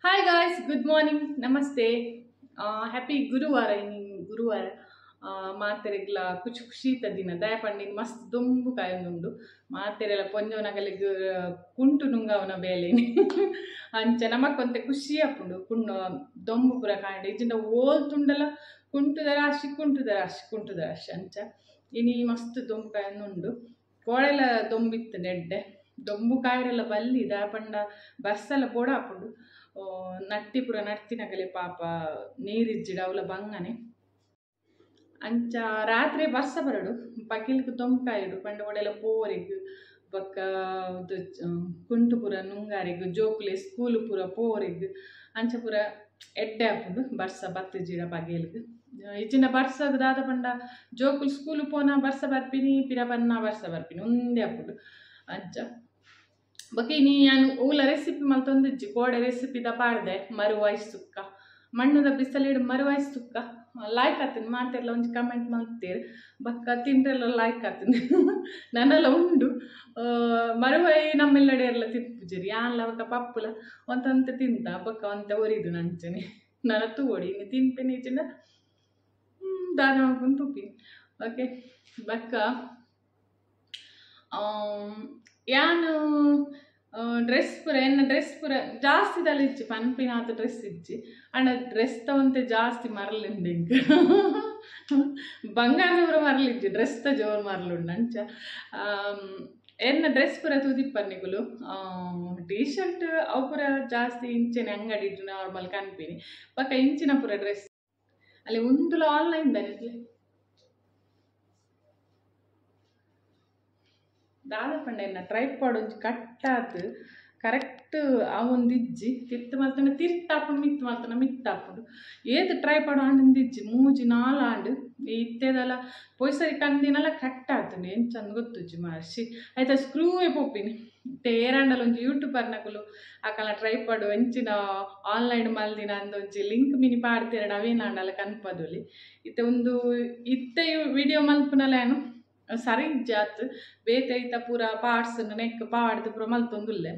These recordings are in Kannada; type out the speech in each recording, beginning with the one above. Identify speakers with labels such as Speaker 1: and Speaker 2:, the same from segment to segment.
Speaker 1: Hi guys, good morning, namaste. Happy Guruwara in Guruwara. ಮಾತೆರೆಗ್ಲ ಖುಷಿ ಖುಷಿತ ದಿನ ದಯಪಂಡಿನ ಮಸ್ತ್ ದುಂಬು ಕಾಯೊಂದುಂಡು ಮಾತೆರೆಲ ಪೊಂಜೋನಗಲಿಗ್ ಕುಂಟು ನುಂಗವನ ಬೇಲೆನಿ ಅಂಚ ನಮಕೊಂತೆ ಖುಷಿ ಆಪುಂಡು ದೊಂಬು ಪುರ ಕಾಂಡೆ ಇಜಿಂದ ಓಲ್ತುಂಡಲ ಕುಂಟುದ ರಾಶಿ ಅಂಚ ಇನಿ ಮಸ್ತ್ ದೊಂಬು ಕಾಯೊಂದುಂಡು ಕೋಳೆಲ ದೊಂಬಿತ್ತು ನೆಡ್ಡೆ ದೊಂಬು ಕಾಯಿರೆಲ್ಲ ಬಲ್ಲಿ ದಾಪಂಡ ಬಸ್ಸೆಲ್ಲ ಪೋಡಾಪುಂಡು ನಟ್ಟಿ ಪುರ ನಡ್ತಿನಗಲೆ ಪಾಪ ನೀರಿಜ್ಜಿಡ ಅವಲ ಬಂಗನೆ ಅಂಚ ರಾತ್ರಿ ಬರ್ಸ ಬರಡು ಪಕಿಲ್ಕ್ ತೊಂಕಾಯಿಡು ಪಂಡ ಒಡೆಲ ಪೋರೆಗ್ ಬೊಕ್ಕ ಕುಂಟು ಪುರ ನುಂಗಾರೆಗ್ ಜೋಕುಲೆ ಸ್ಕೂಲ್ ಪುರ ಪೋರೆಗ್ ಅಂಚ ಪುರ ಎಡ್ಡೆ ಆಪುಂಡು ಬರ್ಸ ಬತ್ತಜಿಡ ಬಗೆಲ್ಗ್ ಇಚ್ಚಿನ ಬರ್ಸಗ್ ದಾದ ಪಂಡ ಜೋಕುಲ್ ಸ್ಕೂಲ್ ಪೋನ ಬರ್ಸ ಬರ್ಪಿನಿ ಪಿರ ಪನ್ನ ಬರ್ಸ ಬರ್ಪಿನಿ ಒಂದೇ ಆಪುಂಡು ಅಂಚ ಬೊಕ ಇನಿ ನಾನು ಊಲ ರೆಸಿಪಿ ಮಲ್ತೊಂದಿಜ್ಜಿ ಕೋಡೆ ರೆಸಿಪಿ ಪಾಡ್ದೆ ಮರುವಾಯ್ಸ್ ತುಕ್ಕ ಮಣ್ಣದ ಬಿಸಲಿಡು ವಾಯ್ಸ್ ತುಕ್ಕ ಲೈಕ್ ಆತೀನಿ ಮಾತೆಲ್ಲ ಒಂಜಿ ಕಮೆಂಟ್ ಮಾಡ್ತೀರಿ ಬೊಕ್ಕ ತಿಂಡ್ರೆಲ್ಲ ಲೈಕ್ ಆತೀನಿ ನನ್ನೆಲ್ಲ ಉಂಡು ಮರುವೈ ನಮ್ಮೆಲ್ಲಡೆ ಎಲ್ಲ ತಿಪ್ಪುಜಿರಿ ಯಾನ್ಲ ಅವಕ್ಕ ಪಪ್ಪುಲ ಒಂತಂತ ತಿಂತ ಬೊಕ್ಕ ಒಂತ ಒರಿದು ನಂಚನೆ ನನ್ನ ತೂಡಿ ಇನ್ನು ತಿನ್ಪೆನಿ ಈಚಿಂದ ದಾನ ಮಾಡ್ಕೊಂಡು ತುಪ್ಪಿನಿ ಓಕೆ ಬೊಕ್ಕ ಯಾನು ಡ್ರೆಸ್ ಪುರ ಜಾಸ್ತಿ ತಲಿಜ್ಜಿ ಪನ್ಪಿನಾತ ಡ್ರೆಸ್ ಇಜ್ಜಿ ಅಂಡ ಡ್ರೆಸ್ ತವಂತೆ ಜಾಸ್ತಿ ಮರಲಿಂಡು ಇಂಕ ಬಂಗಾರದ ಪುರ ಮರಲಿಜ್ಜಿ ಡ್ರೆಸ್ ತ ಜೋರು ಮರಲುಂಡು ಅಂಚ ಡ್ರೆಸ್ ಪುರ ತೂದಿಪ್ಪರ್ನಿಗುಲು ಟೀ ಶರ್ಟ್ ಅವು ಪುರ ಜಾಸ್ತಿ ಇಂಚೆನೆ ಅಂಗಡಿ ನಾರ್ಮಲ್ ಕನ್ಪಿನಿ ಪಕ್ಕ ಇಂಚಿನ ಪುರ ಡ್ರೆಸ್ ಅಲ್ಲಿ ಒಂದುಲ ಆನ್ಲೈನ್ ದಾನಿದ್ಲೆ ದಾದ ಪಂಡ ಟ್ರೈಪಾಡ್ ಒಂಜಿ ಕಟ್ಟಾತ್ ಕರೆಕ್ಟ್ ಅವೊಂದಿಜ್ಜಿ ತಿರ್ತು ಮಲ್ತನ ತಿರ್ತಾಪುಂಡು ಮಿತ್ತಾಪುಂಡು ಏದು ಟ್ರೈಪಾಡ್ ಆಂಡಿಂದಿಜ್ಜಿ ಮೂಜಿ ನಾಲಾಂಡು ಇತ್ತೆದಲ್ಲ ಪೊಯ್ಸರಿ ಕಂದಿನಲ್ಲ ಕಟ್ಟಾತುಂಡು ಎಂಚಂದ ಗೊತ್ತುಜ್ಜಿ ಮಾರ್ಸಿ ಆಯ್ತಾ ಸ್ಕ್ರೂವೇ ಪೊಪ್ಪಿನಿ ಏರಾಂಡಲ ಒಂಜಿ ಯೂಟ್ಯೂಬರ್ನಕುಲು ಆಕಲ ಟ್ರೈಪಾಡ್ ಎಂಚಿನ ಆನ್ಲೈನ್ ಮಲ್ದಿನ ಅಂದೊಂಜಿ ಲಿಂಕ್ ಮಿನಿ ಪಾಡ್ತಿರಡು ಅವೇನಾಂಡಲ ಕನ್ಪದುಲಿ ಇತ್ತೆ ಒಂದು ಇತ್ತೆ ವಿಡಿಯೋ ಮಲ್ಪುನಲೇನು ಸರಿ ಜಾತ್ ಬೇತೈತ ಪೂರ ಪಾರ್ಟ್ಸ್ ನೆಕ್ ಪಾಡ್ದು ಪೂರ ಮಲ್ತೊಂದುಲ್ಲೆ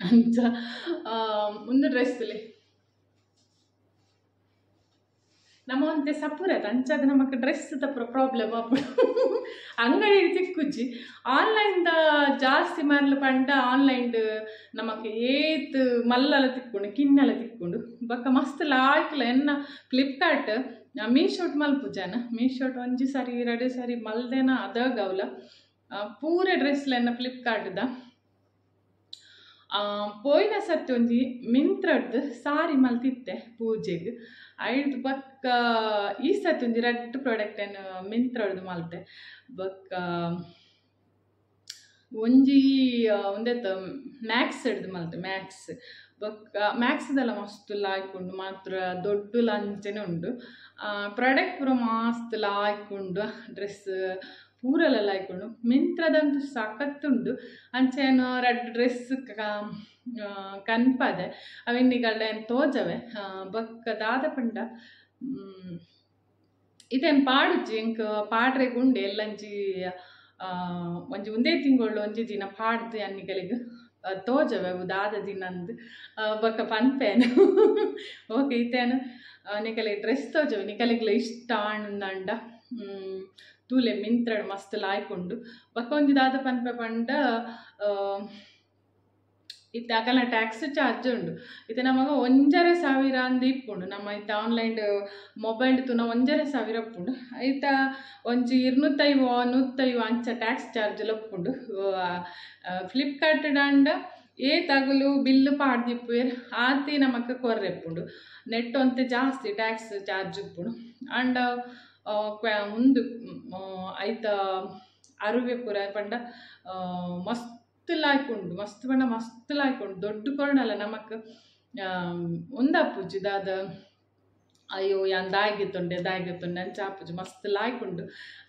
Speaker 1: ಅಂಚ ಒಂದು ಡ್ರೆಸ್ಲಿ ನಮ್ಮ ಅಂತೆ ಸಪುರತ್ ಅಂಚಾದ ನಮಕ್ ಡ್ರೆಸ್ ಪೂರ ಪ್ರಾಬ್ಲಮ್ ಆಪುಡು ಅಂಗಡಿ ತಿಕ್ಕುಜ್ಜಿ ಆನ್ಲೈನ್ದ ಜಾಸ್ತಿ ಮರಲು ಪಂಡ ಆನ್ಲೈನ್ ನಮಕ್ ಏತ್ ಮಲ್ಲಲ ತಿಕ್ಕೊಂಡು ಕಿನ್ನಲ ತಿಕ್ಕೊಂಡು ಬೊಕ್ಕ ಮಸ್ತ್ ಲಾಯ್ಕಲ ಎನ್ನ ಫ್ಲಿಪ್ಕಾರ್ಟ್ ಮೀಶೋಟ್ ಮಲ್ಪುಜಾನ ಮೀಶೋಟ್ ಒಂಜಿ ಸರಿ ಎರಡು ಸರಿ ಮಲ್ದೇನ ಅದಾಗವಲ ಪೂರೆ ಡ್ರೆಸ್ಲೆನ್ನ ಫ್ಲಿಪ್ಕಾರ್ಟ್ದ ಪೋಯಿನ ಸರ್ತಿ ಒಂಜಿ ಮಿಂತ್ರಡ್ದು ಸಾರಿ ಮಲ್ತಿತ್ತೆ ಪೂಜೆಗ್ ಐದು ಬೊಕ್ಕ ಈ ಸರ್ತಿ ಒಂಜಿ ರೆಡ್ ಪ್ರಾಡಕ್ಟ್ ಏನು ಮಿಂತ್ರಡ್ದು ಮಲ್ತೆ ಬೊಕ್ಕ ಒಂಜಿ ಒಂದೆತ್ತ ಮ್ಯಾಕ್ಸ್ ಹಿಡ್ದು ಮಲ್ತೆ ಮ್ಯಾಕ್ಸ್ ಬೊಕ್ಕ ಮ್ಯಾಕ್ಸ್ದೆಲ್ಲ ಮಸ್ತ್ ಲಾಯ್ಕೊಂಡು ಮಾತ್ರ ದೊಡ್ಡ ಲಂಚನೆ ಉಂಡು ಪ್ರಾಡಕ್ಟ್ ಪೂರ ಮಸ್ತ್ ಲಾಯ್ಕೊಂಡು ಡ್ರೆಸ್ ಪೂರೆಲ್ಲ ಲಾಯ್ಕೊಂಡು ಮಿಂತ್ರದಂತೂ ಸಖತ್ತುಂಡು ಅಂಚೇನು ರೆಡ್ ಡ್ರೆಸ್ ಕನ್ಪದೆ ಅವೆನ್ನಿಗಳ್ಳೆ ತೋಜವೆ ಬೊಕ್ಕ ದಾದ ಪಂಡ ಇದೇನು ಪಾಡುಜ್ಜಿ ಇಂಕ ಪಾಡ್ರೆಗುಂಡು ಎಲ್ಲಂಜಿ ಒಂಜಿ ಒಂದೇ ತಿಂಗಳು ಒಂಜಿ ದಿನ ಪಾಡ್ದು ಅನ್ನಿಗಳಿಗೆ ತೋಜವೆ ದಾದ ದಿನಂದು ಬೊಕ್ಕ ಪನ್ಪೇನು ಓಕೆ ಇತ್ತೇನು ನಿಕಲೆ ಡ್ರೆಸ್ ತೋಜವೆ ನಿಕಲಿಗ್ಲ ಇಷ್ಟ ಆಂಡ ತೂಲೆ ಮಿಂತ್ರಡ್ ಮಸ್ತ್ ಲಾಯ್ಕೊಂಡು ಬೊಕ್ಕ ಒಂಜಿ ದಾದ ಪನ್ಪೆ ಪಂಡ ಇತ್ತೆ ಅಕಲ್ನ ಟ್ಯಾಕ್ಸ್ ಚಾರ್ಜ್ ಉಂಡು ಇತ್ತೆ ನಮಗ 1,500 ಅಂದ್ ಇಪ್ಪುಂಡು ನಮ್ಮ ಇತ್ತೆ ಆನ್ಲೈನ್ ಮೊಬೈಲ್ ತುನ 1,500 ಇಪ್ಪುಂಡು ಐತ ಒಂಜಿ 250 ಅಂಚ ಟ್ಯಾಕ್ಸ್ ಚಾರ್ಜ್ ಲೊಪ್ಪುಂಡು ಫ್ಲಿಪ್ಕಾರ್ಟ್ ಅಂಡ ತಗುಲು ಬಿಲ್ಲು ಪಾಡ್ದಿಪ್ಪುವೆರ್ ಆತಿ ನಮಕ್ ಕೊರ್ರೆಪ್ಪುಂಡು ನೆಟ್ ಒಂತೆ ಜಾಸ್ತಿ ಟ್ಯಾಕ್ಸ್ ಚಾರ್ಜ್ ಇಪ್ಪುಂಡು ಅಂಡ ಮುಂದು ಐತ ಅರುವೆ ಪುರ ಪಂಡ ಮಸ್ತ್ ಲಾಯ್ಕೊಂಡು ಮಸ್ತ್ ಲಾಯ್ಕೊಂಡು ದೊಡ್ಡ ಕೊರ್ಣಲ್ಲ ನಮಕ್ ಒಂದಪ್ಪುಜಿ ದಾದ ಅಯ್ಯೋ ಯಾನ್ ದಾಯ್ಗೆತ್ತುಂಡೆ ಅಂಚ ಆಪುಜಿ ಮಸ್ತ್ ಲಾಯ್ಕೊಂಡು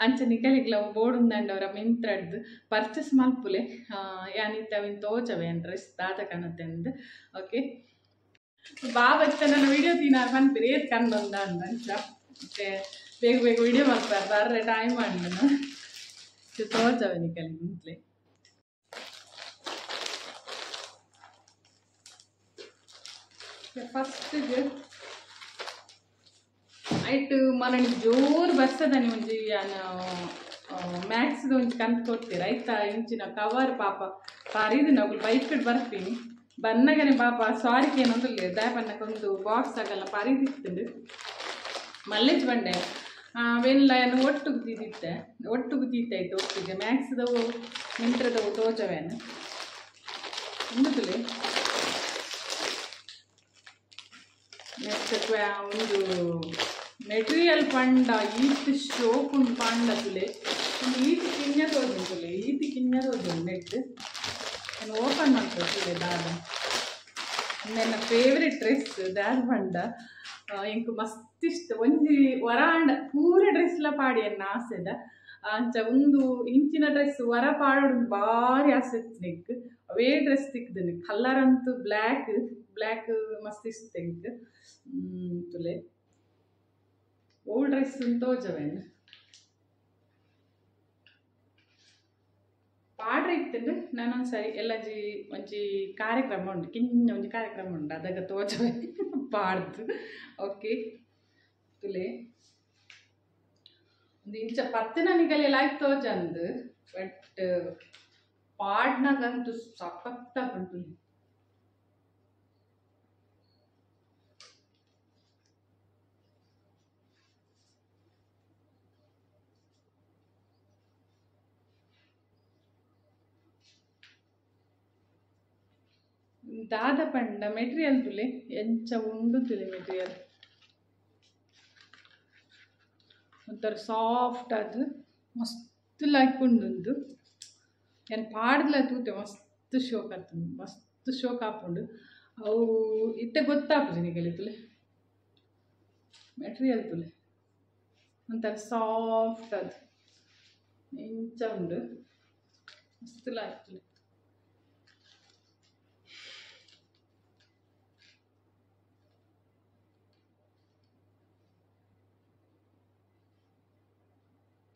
Speaker 1: ಅಂಚ ನಿಕಲಿಗ್ಲ ಬೋಡುಂದಂಡವರ ಮಿಂತ್ರಡ್ದು ಪರ್ಚೇಸ್ ಮಲ್ಪುಲೆ ಯಾನಿತ್ತೆ ಅವಿನ್ ತೋಜವೆ ಡ್ರೆಸ್ ದಾದ ಕಣತೆಂದು ಓಕೆ ಬಾಬತ್ತೆ ನನ್ನ ವಿಡಿಯೋ ತೀನಾರು ಪನ್ಪಿರಿ ಏತ್ ಕಂಡೊಂದ ಅಂಚ ಮತ್ತೆ ಬೇಗ ವಿಡಿಯೋ ಮಲ್ಪಾರ ಬರ್ರೆ ಟೈಮ್ ಅಂಡನು ತೋಜವೆ ನಿಕಲಿಗ್ ಮುಂತ್ಲೆ ಫಸ್ಟ್ ಐಟ್ ಮನನಿ ಜೋರು ಬರ್ತದನಿ ಒಂಜಿ ಮ್ಯಾಕ್ಸ್ದು ಒಂಜಿ ಕಂತು ಕೊಡ್ತೀರ ಆಯ್ತಾ ಇಂಚಿನ ಕವರ್ ಪಾಪ ಪರಿದು ನಾವು ಬೈಕ್ ಬರ್ತೀನಿ ಬನ್ನಗನೆ ಪಾಪ ಸಾರಿಗೆ ಏನಂದ್ರೆ ದಾಯಪನ್ನಕ್ಕೊಂದು ಬಾಕ್ಸ್ ಆಗಲ್ಲ ಪರಿದಿತ್ತು ಮಲ್ಲೆಜ್ ಬಂಡೆ ಅವೆಲ್ಲ ಏನು ಒಟ್ಟಿಗೆ ತಿದ್ದಿತ್ತೆ ತೀತಾಯ್ತು ಒಟ್ಟಿಗೆ ಮ್ಯಾಕ್ಸ್ದವು ಮಿಂತ್ರದವು ತೋಚವೇನು ಉಂಡುತ್ತಲೆ ನೆಕ್ಸ್ಟ್ ಒಂದು ಮೆಟೀರಿಯಲ್ ಪಂಡ ಈತ್ ಶೋಕುಂಡು ಪಂಡತುಲೆ ಒಂದು ಈತಿ ಕಿಂಜ ತೋಜುಂಟುಲೆ ಈತಿ ಕಿಂಜ ತೋಜುಂಡು ನೆಟ್ ನಾನು ಓಪನ್ ಮಾಡ್ತೇವೆ ದಾದ ನನ್ನ ಫೇವ್ರೆಟ್ ಡ್ರೆಸ್ ದಾದ ಪಂಡ ಇಂಕ್ ಮಸ್ತ್ ಇಷ್ಟ ಒಂಜಿ ವರಾಂಡ ಪೂರ ಡ್ರೆಸ್ಲ ಪಾಡಿ ಅನ್ನ ಆಸೆದ ಅಂಚ ಒಂದು ಇಂಚಿನ ಡ್ರೆಸ್ ವರ ಪಾಡೋಡು ಭಾರಿ ಆಸೆ ನಿಕ್ ಅವೇ ಡ್ರೆಸ್ ತಿಕ್ದನಿ ಕಲರ್ ಅಂತೂ ಬ್ಲ್ಯಾಕ್ ಮಸ್ತ್ ಇಷ್ಟ ಇಂಕ್ ತುಲೆ ಓಲ್ಡ್ ಡ್ರೆಸ್ ತೋಜವೇನು ಪಾಡ್ರೆ ಇತ್ತಂದ್ರೆ ನಾನೊಂದ್ಸರಿ ಎಲ್ಲಜಿ ಒಂಜಿ ಕಾರ್ಯಕ್ರಮ ಉಂಟು ಕಿಂಜ ಒಂಜಿ ಕಾರ್ಯಕ್ರಮ ಉಂಟು ಅದಾಗ ತೋಜವೆ ಪಾಡ್ದು ಓಕೆ ತುಲೆ ಒಂದು ಇಂಚ ಪತ್ತನನಿಗಲೆಲ್ಲ ಆಯ್ತು ತೋಜಂದು ಬಟ್ ಪಾಡ್ನಾಗಂತೂ ಸಖತ್ತಾಗುಂಟು ದಾದ ಪಂಡ ಮೆಟೀರಿಯಲ್ ತುಲೆ ಎಂಚ ಉಂಡು ತುಲೆ ಮೆಟೀರಿಯಲ್ ಒಂಥರ ಸಾಫ್ಟ್ ಅದು ಮಸ್ತ್ ಲಾಯ್ಕೊಂಡುಂದು ಏನು ಪಾಡ್ಲ ತೂತೆ ಮಸ್ತ್ ಶೋಕ್ ಆಗ್ತದೆ ಮಸ್ತ್ ಶೋಕ್ ಹಾಕೊಂಡು ಅವು ಇತ್ತೆ ಗೊತ್ತಾಗ್ತದೆ ನಿಗಲಿ ತುಲೆ ಮೆಟೀರಿಯಲ್ ತುಲೆ ಒಂಥರ ಸಾಫ್ಟ್ ಅದು ಇಂಚ ಉಂಡು ಮಸ್ತ್ ಲಾಯ್ತುಲೆ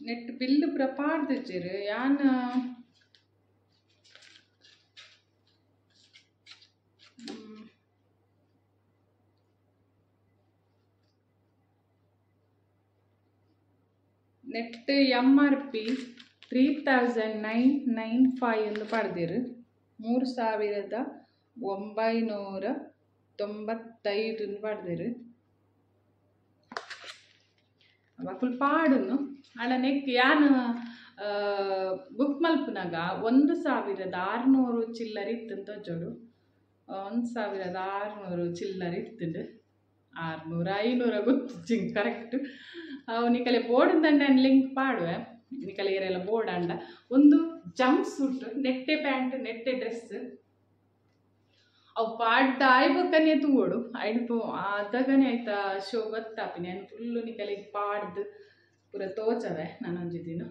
Speaker 1: ನೆಟ್ ಬಿಲ್ಲು ಪೂರ ಪಾಡ್ದಿಜ್ಜೆರ್ ಯಾನ್ ನೆಟ್ MRP 3995 ಎಂದು ಪಡೆದಿರು 3995 ಪಡೆದಿರು ಅವಾಗ ಪಾಡನ್ನು ಅಣ್ಣ ನೆಕ್ ಯಾನು ಬುಕ್ ಮಲ್ಪನಾಗ 1600 ಚಿಲ್ಲರ್ ಇತ್ತಂತ ಜೋಡು 1600 ಚಿಲ್ಲರ್ ಇತ್ತುಂಡು 600 500 ಗೊತ್ತು ಕರೆಕ್ಟ್ ಅವು ನಿಕಲೆ ಬೋರ್ಡ್ ದಂಡ ಲಿಂಕ್ ಪಾಡುವೆ ನಿಕಲೆ ಏರೆಲ್ಲ ಬೋರ್ಡ್ ಅಂಡ ಒಂದು ಜಂಪ್ ಸೂಟ್ ನೆಟ್ಟೆ ಪ್ಯಾಂಟ್ ನೆಟ್ಟೆ ಡ್ರೆಸ್ ಅವು ಪಾಡ್ದ ಆಯ್ಬೇಕನೆ ತೂಡು ಐಡ್ಪು ಅದಗನೆ ಆಯ್ತಾ ಶೋ ಗೊತ್ತಾಪಿ ನಾನು ಫುಲ್ಲು ನಿಕಲೆ ಪಾಡ್ದು ಪೂರ ತೋಚವೆ ನಾನೊಂಜಿ ದಿನ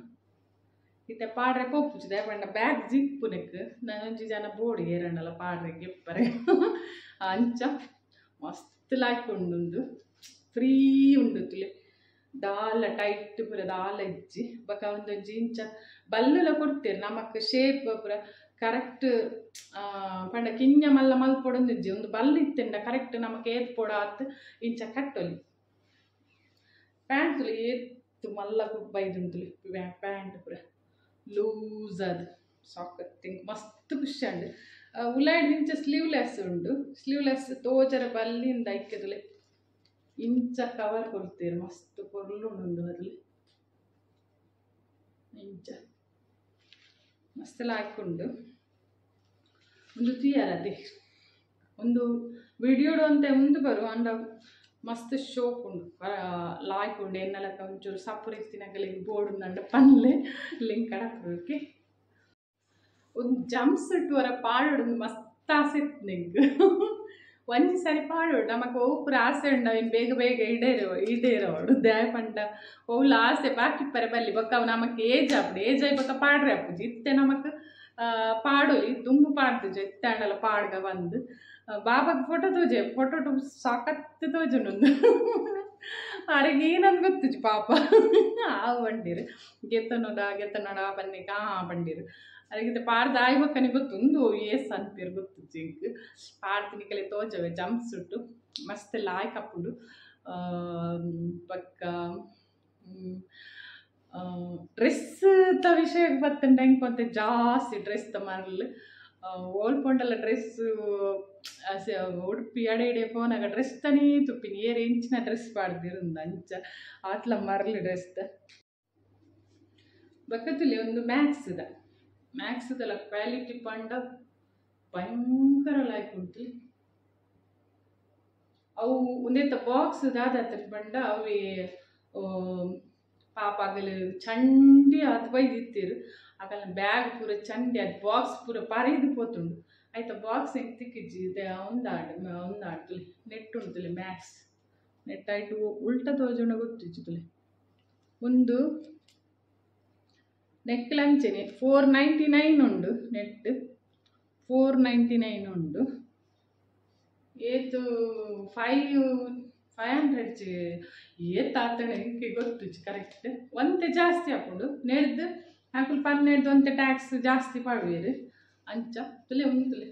Speaker 1: ಇತ್ತೆ ಪಾಡ್ರೆ ಪೋಪುಚಿದೆ ಪಂಡ ಬ್ಯಾಗ್ ಜಿಪ್ಪುನೆಕ್ ನಾನೊಂಜಿ ಜನ ಬೋಡಿ ಏರಣ್ಣಲ್ಲ ಪಾಡ್ರೆ ಗೆಪ್ಪರೆ ಅಂಚ ಮಸ್ತ್ ಲಾಯ್ಕೊಂಡುಂದು ಫ್ರೀ ಉಂಡು ತುಲೆ ದಾಲ ಟೈಟ್ ಪೂರ ದಾಲ ಇಜ್ಜಿ ಬಕ ಒಂದೊಂಜಿ ಇಂಚ ಬಲ್ಲುಲ ಕೊಡ್ತೀರಿ ನಮಕ್ ಶೇಪ್ ಪೂರ ಕರೆಕ್ಟ್ ಪಂಡ ಕಿಂಜ ಮಲ್ಲ ಮಲ್ಪೊಡೊಂದಿಜ್ಜಿ ಒಂದು ಬಲ್ಲು ಇತ್ತೆಂಡ ಕರೆಕ್ಟ್ ನಮಕ್ ಏತ್ ಪೊಡ ಆತ್ ಇಂಚ ಕಟ್ಟೊಲಿ ಪ್ಯಾಂಟ್ ತುಲಿ ಏತ್ತು ಮಲ್ಲ ಬೈದುಂತುಲಿ ಪ್ಯಾಂಟ್ ಪೂರ ಲೂಸ್ ಅದು ಸಾಕತ್ತಿಂಗ್ ಮಸ್ತ್ ಖುಷಿ ಉಂಡು ಉಲಾಯ್ಡ್ ಇಂಚ ಸ್ಲೀವ್ಲೆಸ್ ಉಂಡು ಸ್ಲೀವ್ಲೆಸ್ ತೋಜರ ಬಲ್ಲಿಂದ ಇಕ್ಕೆದುಲೆ ಇಂಚ ಕವರ್ ಕೊಡ್ತೀರಿ ಮಸ್ತ್ ಪೊರ್ಲು ಉಂಡು ಅದ್ರಲ್ಲಿ ಇಂಚ ಮಸ್ತೆಲ್ಲ ಹಾಕೊಂಡು ಒಂದು ತೀಯರದೆ ಒಂದು ವಿಡಿಯೋಡು ಅಂತ ಮುಂದೆ ಬರು ಅಂಡ ಮಸ್ತ್ ಶೋಕ್ ಉಂಡು ಲಾಯ್ಕೊಂಡು ಎನ್ನಲಕ್ಕ ಒಂಚೂರು ಸಪ್ಪುರ ತಿನ್ನಗಲಿಗೆ ಬೋರ್ಡ್ ಉಂಡ ಪನ್ಲೆ ಲಿಂಕ್ ಕಡಕ್ಕೆ ಒಂದು ಜಂಪ್ ಸೂಟ್ ವರ ಪಾಡೋಡು ಮಸ್ತ್ ಆಸೆ ಇತ್ತು ನಿಂಗೆ ಒಂಜಿ ಸರಿ ಪಾಡೋಡು ನಮಕ್ ಪೂರ ಆಸೆ ಉಂಡ ಇನ್ನು ಬೇಗ ಬೇಗ ಇಡೇರೋಡು ದ್ಯಾಯ ಪಂಡ ಓವ್ಲ ಆಸೆ ಬಾಕಿಪ್ಪರೆ ಬಲ್ಲಿ ಬೊಕ್ಕ ಅವು ನಮಕ್ ಏಜ್ ಆಯ್ ಬೊಕ್ಕ ಪಾಡ್ರೆ ಆಪುಜಿ ಇತ್ತೆ ನಮಕ್ ಪಾಡೋಲಿ ತುಂಬು ಪಾಡ್ತಿಜು ಇತ್ತೆ ಅಂಡಲ ಪಾಡ್ಗ ಬಂದು ಬಾಬಾಗ ಫೋಟೋ ಸಾಕತ್ತು ತೋಜುಂಡು ಅರೆಗೆ ಏನಂದು ಗೊತ್ತಿಜು ಪಾಪ ಆ ಬಂಡಿರು ಗೆತ್ತನೋಡ ಬನ್ನಿ ಬಂಡಿರು ಅದಕ್ಕಿಂತ ಪಾಡ್ದು ಆಯ್ಬೇಕನಿ ಗೊತ್ತುಂದು ಏಸ್ ಅನ್ಪೇರು ಗೊತ್ತು ಜಿಂಕ್ ಪಾಡ್ದು ನಿಕಲೆ ತೋಜವೆ ಜಂಪ್ ಸುಟ್ಟು ಮಸ್ತ್ ಲಾಯ್ಕ್ ಹಾಕೊಂಡು ಪಕ್ಕ ಡ್ರೆಸ್ ತ ವಿಷಯಕ್ಕೆ ಬರ್ತಂಡ ಹೆಂಗೆ ಬಂತೆ ಜಾಸ್ತಿ ಡ್ರೆಸ್ ತ ಮರಲು ಓಲ್ಪೊಂಡಲ್ಲ ಡ್ರೆಸ್ ಉಡುಪಿ ಅಡೆ ಇಡೆ ಪೋನಾಗ ಡ್ರೆಸ್ ತನೇ ತುಪ್ಪಿನಿ ಏರು ಇಂಚಿನ ಡ್ರೆಸ್ ಪಾಡ್ದಿರುಂದು ಅಂಚ ಆತ್ಲ ಮರಲು ಡ್ರೆಸ್ ತ ಬಕ್ಕದಲ್ಲಿ ಒಂದು ಮ್ಯಾಕ್ಸ್ದಲ್ಲ ಕ್ವಾಲಿಟಿ ಪಂಡ ಭಯಂಕರ ಲಾಯ್ಕ್ ಉಂಟು ಅವು ಒಂದೇತ ಬಾಕ್ಸ್ ದಾದಾತ್ರ ಪಂಡ ಅವೇ ಪಾಪಾಗಲು ಚಂಡಿ ಅದು ಬೈದಿತ್ತೀರು ಆಗಲ್ಲ ಬ್ಯಾಗ್ ಪೂರ ಚಂಡಿ ಅದು ಬಾಕ್ಸ್ ಪೂರ ಪರಿದು ಪೋತುಂಡು ಆಯ್ತಾ ಬಾಕ್ಸ್ ಹೆಂಗೆ ತಿಕ್ಕಿಜ್ಜಿ ಒಂದಾಡ್ತಲಿ ನೆಟ್ ಉಂಟುಲಿ ಮ್ಯಾಕ್ಸ್ ನೆಟ್ ಆಯ್ತು ಉಲ್ಟ ತೋಜೋಣ ಗೊತ್ತಿಜ್ಜುಲಿ ಒಂದು ನೆಕ್ಲಂಚೆನೆ 499 ಉಂಡು ನೆಟ್ 499 ಉಂಡು ಏತು 500 ಏತಾತಣೆ ಇಂಕೆ ಗೊತ್ತು ಕರೆಕ್ಟ್ ಒಂತೆ ಜಾಸ್ತಿ ಹಾಕೊಂಡು ನೆಡ್ದು ಹಾಕಲು ಪನ್ನೆಡ್ದು ಒಂತೆ ಟ್ಯಾಕ್ಸ್ ಜಾಸ್ತಿ ಪಾಡುವೇರು ಅಂಚ ತುಲೆ ಉಂಟುಲೆ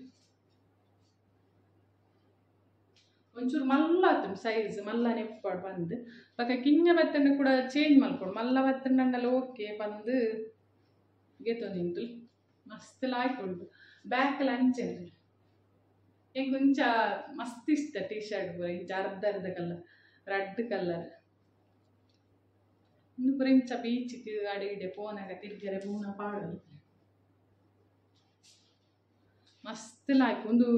Speaker 1: ಒಂಚೂರು ಮಲ್ಲ ಆತುಂಡು ಸೈಜ್ ಮಲ್ಲ ನೆಪ್ಪಾಡು ಬಂದು ಪಕ್ಕ ಕಿಂಜ ಬತ್ತಂಡ ಕೂಡ ಚೇಂಜ್ ಮಲ್ಕೊಂಡು ಮಲ್ಲ ಬತ್ತಂಡಲ್ಲ ಓಕೆ ಬಂದು ಗೆतो ನಿಂತು ಮಸ್ತ್ ಲಾಯ್ಕೊಂಡು ಬ್ಯಾಕಲ್ಲಿ ಅಂಚೆಂದು ಹೆಂಗೆ ಕೊಂಚ ಮಸ್ತ್ ಇಷ್ಟ ಟೀ ಶರ್ಟ್ ಪೂರ ಇಂಚ ಅರ್ಧ ಕಲರ್ ರೆಡ್ ಕಲರ್ ಇನ್ನು ಪೂರ ಇಂಚ ಬೀಚಿಗೆ ಅಡೆ ಇಡೆ ಪೋನಾಗ ತಿರ್ಗರೆ ಪೂನ ಪಾಡಲು ಮಸ್ತ್ ಲಾಯ್ಕು ಒಂದು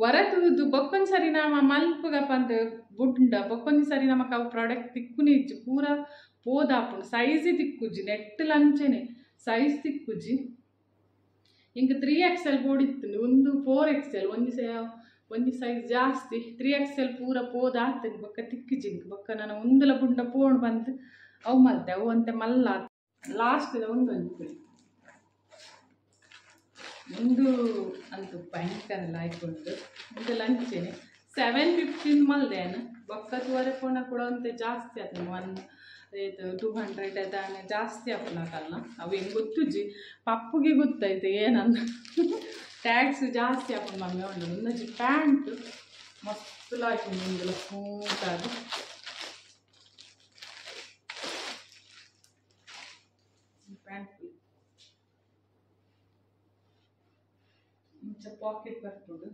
Speaker 1: ಹೊರತುದು ಬೊಕ್ಕೊಂದು ಸರಿ ನಮ್ಮ ಮಲ್ಪಗಪ್ಪ ಅಂತ ಬುಡ್ಡ ಬೊಕ್ಕೊಂದು ಸರಿ ನಮಕ್ ಅವು ಪ್ರಾಡಕ್ಟ್ ತಿಕ್ಕುನಿ ಇಜ್ಜು ಪೂರ ಪೋದಾಪುಂಡು ಸೈಜ್ ತಿಕ್ಕುಜಿ ನೆಟ್ ಲಂಚನೆ ಸೈಜ್ ತಿಕ್ಕುಜಿ ಇಂಕ 3XL ಬೋಡಿತ್ತು ಒಂದು 4XL ಒಂದು ಸೈಜ್ ಜಾಸ್ತಿ 3XL ಪೂರ ಪೋದಾಗ್ತದೆ ಬೊಕ್ಕ ತಿಕ್ಕಿಜಿ ಬೊಕ್ಕ ನಾನು ಒಂದಲ ಬುಂಡ ಪೋಣ್ ಬಂದು ಅವು ಮಲ್ತೆ ಅವು ಅಂತೆ ಮಲ್ಲ ಲಾಸ್ಟ್ ಒಂದು ಅಂತೂ ಭಯಂಕರ ಲಾಯ್ಕೊಂಡು ಒಂದು ಲಂಚೇನೆ 750 ಮಲ್ದೇನು ಬೊಕ್ಕ ತೂವರೆ ಪೋಣ ಕೂಡ ಅಂತೆ ಜಾಸ್ತಿ ಆತನು 200 ಅದಾನೆ ಜಾಸ್ತಿ ಹಾಕೋಣಕಲ್ಲ ಅವು ಹೆಂಗೆ ಗೊತ್ತುಜ್ಜಿ ಪಪ್ಪುಗೆ ಗೊತ್ತೈತೆ ಏನಂದ ಟ್ಯಾಕ್ಸ್ ಜಾಸ್ತಿ ಹಾಕೊಂಡು ಮಮ್ಮಿ ಉಂಡು ಒಂದಜ್ಜಿ ಪ್ಯಾಂಟ್ ಮಸ್ತ್ ಹಾಕೊಂಡು ಮುಂದೆಲ್ಲ ಸ್ಮೂತಾಗಿ ಪ್ಯಾಂಟ್ ಇಂಚ ಪಾಕೆಟ್ ಬರ್ತುಂಡು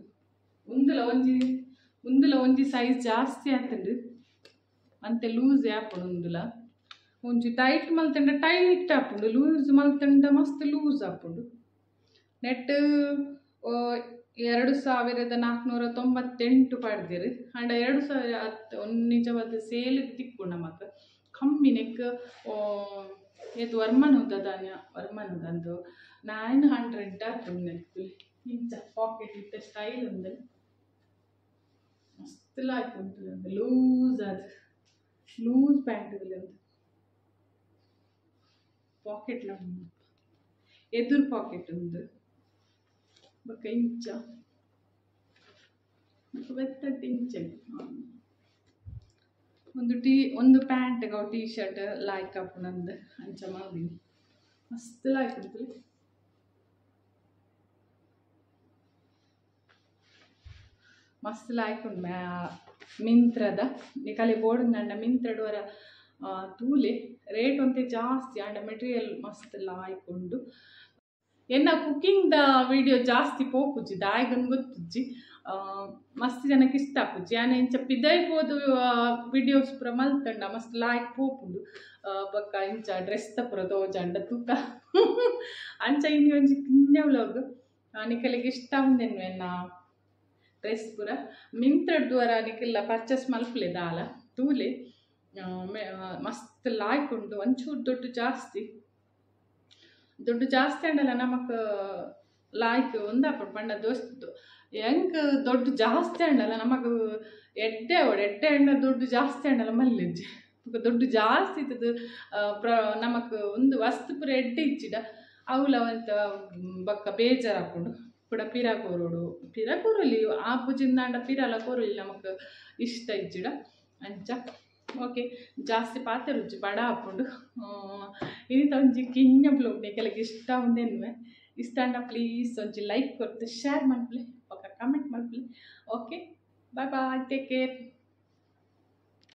Speaker 1: ಒಂದುಲ ಒಂಜಿ ಸೈಜ್ ಜಾಸ್ತಿ ಆಗ್ತದೆ ಅಂತೆ ಲೂಸ್ ಹಾಕೊಂಡು ಒಂದುಲ ಒಂಜಿ ಟೈಟ್ ಮಲ್ತಂಡ ಟೈಟ್ ಹಾಕೊಂಡು ಲೂಸ್ ಮಲ್ತಂಡ ಮಸ್ತ್ ಲೂಸ್ ಹಾಕೊಂಡು ನೆಟ್ 2498 ಪಡ್ದಿರು ಅಂಡ 2010 ಒಂದು ನಿಜವಾದ ಸೇಲ್ ತಿಕ್ಕು ನಮಕ್ ಕಮ್ಮಿ ನೆಕ್ ಏತು ವರ್ಮನದಂದು 900 ಹಾಕೊಂಡು ನೆಕ್ಕು ಇಂಚ ಪಾಕೆಟ್ ಇಟ್ಟ ಸ್ಟೈಲ್ ಒಂದು ಮಸ್ತ್ ಲಾಯ್ಕ್ ಉಂಟು ಲೂಸ್ ಪ್ಯಾಂಟ್ ಒಂದು ಪಾಕೆಟ್ ಎದುರು ಪಾಕೆಟ್ ಒಂದು ಬೊಕ್ಕ ಇಂಚ ಬೆತ್ತಟ್ಟು ಇಂಚ ಒಂದು ಪ್ಯಾಂಟ್ಗೆ ಟೀ ಶರ್ಟ್ ಲಾಯ್ಕ್ ಹಾಕೊಂಡಂದು ಅಂಚ ಮಾಡಿ ಮಸ್ತ್ ಲಾಯ್ಕ್ ಉಂಟು ಮಸ್ತ್ ಲಾಯ್ಕ್ ಉಂಟು ಮಿಂತ್ರದ ನಿಕಲೆ ಬೋರ್ಡ್ ಮಿಂತ್ರಡವರ ತೂಲೆ ರೇಟ್ ಒಂತೆ ಜಾಸ್ತಿ ಅಂಡ ಮೆಟೀರಿಯಲ್ ಮಸ್ತ್ ಲಾಯ್ಕ್ ಉಂಡು ಎನ್ನ ಕುಕ್ಕಿಂಗ್ದ ವಿಡಿಯೋ ಜಾಸ್ತಿ ಪೋಪುಜಿ ದಾಯಗನ್ ಗೊತ್ತುಜ್ಜಿ ಮಸ್ತ್ ಜನಕ್ಕೆ ಇಷ್ಟ ಆಪುಜಿ ಆನೆ ಇಂಚ ಪಿದೈಪೋದು ವಿಡಿಯೋಸ್ ಪೂರ ಮಲ್ತಂಡ ಮಸ್ತ್ ಲಾಯ್ಕ್ ಪೋಪುಂಡು ಬೊಕ್ಕ ಇಂಚ ಡ್ರೆಸ್ ತ ಪೂರ ತೋಜಂಡ ತೂಕ ಅಂಚ ಇನ್ನು ಒಂಜಿ ಕಿಂಜ ವ್ಲಾಗ್ ನಿಕಲಿಗೆ ಇಷ್ಟ ಉಂದೆನು ಎನ್ನ ಡ್ರೆಸ್ ಪೂರ ಮಿಂತ್ರಡ್ವರ ನಿಕಲ್ಲ ಪರ್ಚೇಸ್ ಮಲ್ಪಲೆ ದಾಲ ತೂಲೆ ಮಸ್ತ್ ಲಾಯ್ಕ್ ಉಂಡು ಒಂಚೂರು ದುಡ್ಡು ಜಾಸ್ತಿ ಅಂಡಲ್ಲ ನಮಕ್ ಲಾಯ್ಕ್ ಒಂದಾಪಡು ಪಂಡ ದೋಸ್ತು ಹೆಂಗ್ ದೊಡ್ಡ ಜಾಸ್ತಿ ಅಂಡಲ್ಲ ನಮಕ್ ಎಡ್ಡೆ ಅಂಡ ದುಡ್ಡು ಜಾಸ್ತಿ ಅಂಡಲ್ಲ ಮಲ್ಲಿಜ್ಜಿ ದುಡ್ಡು ಜಾಸ್ತಿ ಇತ್ತದು ನಮಕ್ ಒಂದು ವಸ್ತು ಪೂರ ಎಡ್ಡೆ ಇಚ್ಚಿಡ ಅವಲ ಅಂತ ಬೊಕ್ಕ ಬೇಜಾರು ಹಾಕೊಂಡು ಕೂಡ ಪಿರಾಕೋರಲ್ಲಿ ಆ ಪೂಜಿಂದಾಂಡ ಪಿರಾಲ ಕೋರಲ್ಲಿ ನಮಕ್ ಇಷ್ಟ ಇಜ್ಜಿಡ ಅಂಚ ಓಕೆ ಜಾಸ್ತಿ ಪಾತ್ರೆ ರುಚಿ ಬಡ ಹಾಕೊಂಡು ಇದು ಒಂಜಿ ಕಿಂಜ ಬ್ಲೌಗ್ ಕೆಲಗೆ ಇಷ್ಟ ಉಂದೆನ್ವೆ ಇಷ್ಟಾಂಡ ಪ್ಲೀಸ್ ಒಂಚಿ ಲೈಕ್ ಕೊಟ್ಟು ಶೇರ್ ಮಾಡ್ಲಿ, ಕಮೆಂಟ್ ಮಾಡ್ಲಿ. ಓಕೆ, ಬಾಯ್ ಬಾಯ್, ಟೇಕ್ ಕೇರ್.